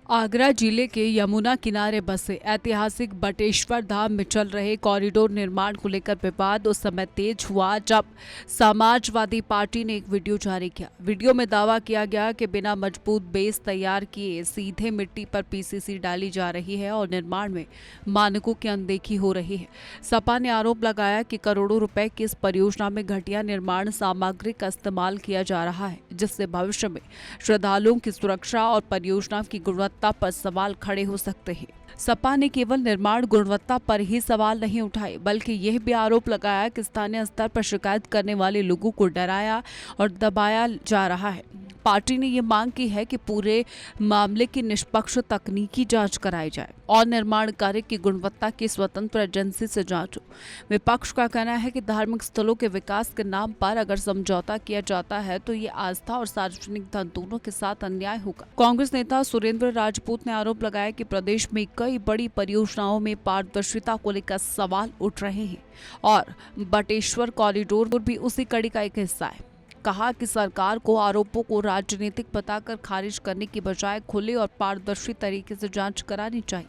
आगरा जिले के यमुना किनारे बसे ऐतिहासिक बटेश्वर धाम में चल रहे कॉरिडोर निर्माण को लेकर विवाद उस समय तेज हुआ जब समाजवादी पार्टी ने एक वीडियो जारी किया। वीडियो में दावा किया गया कि बिना मजबूत बेस तैयार किए सीधे मिट्टी पर पीसीसी डाली जा रही है और निर्माण में मानकों की अनदेखी हो रही है। सपा ने आरोप लगाया कि करोड़ों रुपए की इस परियोजना में घटिया निर्माण सामग्री का इस्तेमाल किया जा रहा है, जिससे भविष्य में श्रद्धालुओं की सुरक्षा और परियोजना की गुणवत्ता पर सवाल खड़े हो सकते हैं। सपा ने केवल निर्माण गुणवत्ता पर ही सवाल नहीं उठाए, बल्कि यह भी आरोप लगाया कि स्थानीय स्तर पर शिकायत करने वाले लोगों को डराया और दबाया जा रहा है। पार्टी ने ये मांग की है कि पूरे मामले की निष्पक्ष तकनीकी जांच कराई जाए और निर्माण कार्य की गुणवत्ता की स्वतंत्र एजेंसी से जांच हो। विपक्ष का कहना है कि धार्मिक स्थलों के विकास के नाम पर अगर समझौता किया जाता है तो ये आस्था और सार्वजनिक धन दोनों के साथ अन्याय होगा। कांग्रेस नेता सुरेंद्र राजपूत ने आरोप लगाया कि प्रदेश में कई बड़ी परियोजनाओं में पारदर्शिता को लेकर सवाल उठ रहे हैं और बटेश्वर कॉरिडोर भी उसी कड़ी का एक हिस्सा है। कहा कि सरकार को आरोपों को राजनीतिक बताकर खारिज करने की बजाय खुले और पारदर्शी तरीके से जांच करानी चाहिए।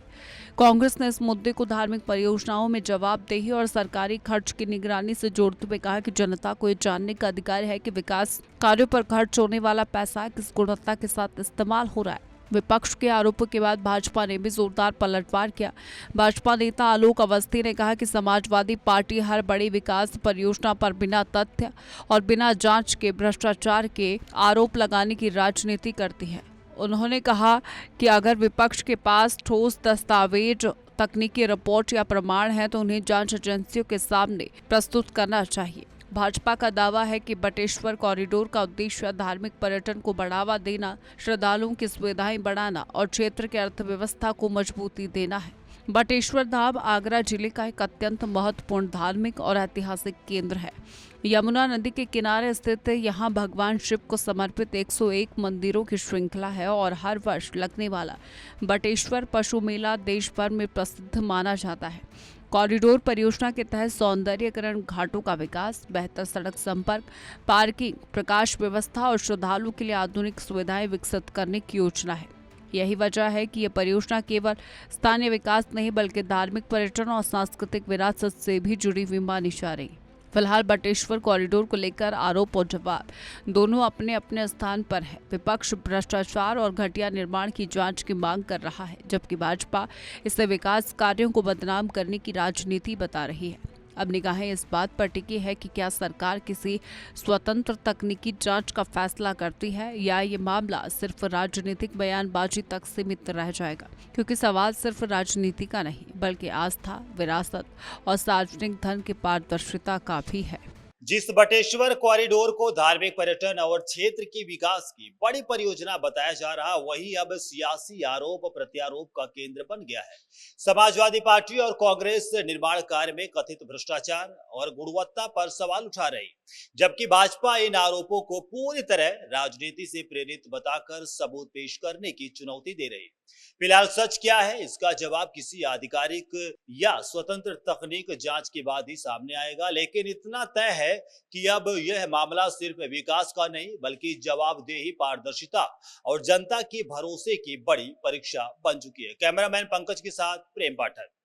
कांग्रेस ने इस मुद्दे को धार्मिक परियोजनाओं में जवाबदेही और सरकारी खर्च की निगरानी से जोड़ते हुए कहा कि जनता को ये जानने का अधिकार है कि विकास कार्यों पर खर्च होने वाला पैसा किस गुणवत्ता के साथ इस्तेमाल हो रहा है। विपक्ष के आरोपों के बाद भाजपा ने भी जोरदार पलटवार किया। भाजपा नेता आलोक अवस्थी ने कहा कि समाजवादी पार्टी हर बड़ी विकास परियोजना पर बिना तथ्य और बिना जांच के भ्रष्टाचार के आरोप लगाने की राजनीति करती है। उन्होंने कहा कि अगर विपक्ष के पास ठोस दस्तावेज, तकनीकी रिपोर्ट या प्रमाण है तो उन्हें जांच एजेंसियों के सामने प्रस्तुत करना चाहिए। भाजपा का दावा है कि बटेश्वर कॉरिडोर का उद्देश्य धार्मिक पर्यटन को बढ़ावा देना, श्रद्धालुओं की सुविधाएं बढ़ाना और क्षेत्र की अर्थव्यवस्था को मजबूती देना है। बटेश्वर धाम आगरा जिले का एक अत्यंत महत्वपूर्ण धार्मिक और ऐतिहासिक केंद्र है। यमुना नदी के किनारे स्थित यहाँ भगवान शिव को समर्पित 101 मंदिरों की श्रृंखला है और हर वर्ष लगने वाला बटेश्वर पशु मेला देश भर में प्रसिद्ध माना जाता है। कॉरिडोर परियोजना के तहत सौंदर्यीकरण, घाटों का विकास, बेहतर सड़क संपर्क, पार्किंग, प्रकाश व्यवस्था और श्रद्धालुओं के लिए आधुनिक सुविधाएं विकसित करने की योजना है। यही वजह है कि यह परियोजना केवल स्थानीय विकास नहीं बल्कि धार्मिक, पर्यटन और सांस्कृतिक विरासत से भी जुड़ी हुई मानी जा रही। फिलहाल बटेश्वर कॉरिडोर को लेकर आरोप और जवाब दोनों अपने अपने स्थान पर है। विपक्ष भ्रष्टाचार और घटिया निर्माण की जांच की मांग कर रहा है, जबकि भाजपा इसे विकास कार्यों को बदनाम करने की राजनीति बता रही है। अब निगाहें इस बात पर टिकी है कि क्या सरकार किसी स्वतंत्र तकनीकी जांच का फैसला करती है या ये मामला सिर्फ राजनीतिक बयानबाजी तक सीमित रह जाएगा, क्योंकि सवाल सिर्फ राजनीति का नहीं बल्कि आस्था, विरासत और सार्वजनिक धन की पारदर्शिता का भी है। जिस बटेश्वर कॉरिडोर को धार्मिक, पर्यटन और क्षेत्र की विकास की बड़ी परियोजना बताया जा रहा, वही अब सियासी आरोप प्रत्यारोप का केंद्र बन गया है। समाजवादी पार्टी और कांग्रेस निर्माण कार्य में कथित भ्रष्टाचार और गुणवत्ता पर सवाल उठा रही, जबकि भाजपा इन आरोपों को पूरी तरह राजनीति से प्रेरित बताकर सबूत पेश करने की चुनौती दे रही। फिलहाल सच क्या है, इसका जवाब किसी आधिकारिक या स्वतंत्र तकनीक जांच के बाद ही सामने आएगा। लेकिन इतना तय है कि अब यह मामला सिर्फ विकास का नहीं बल्कि जवाबदेही, पारदर्शिता और जनता के भरोसे की बड़ी परीक्षा बन चुकी है। कैमरामैन पंकज के साथ प्रेम पाठक।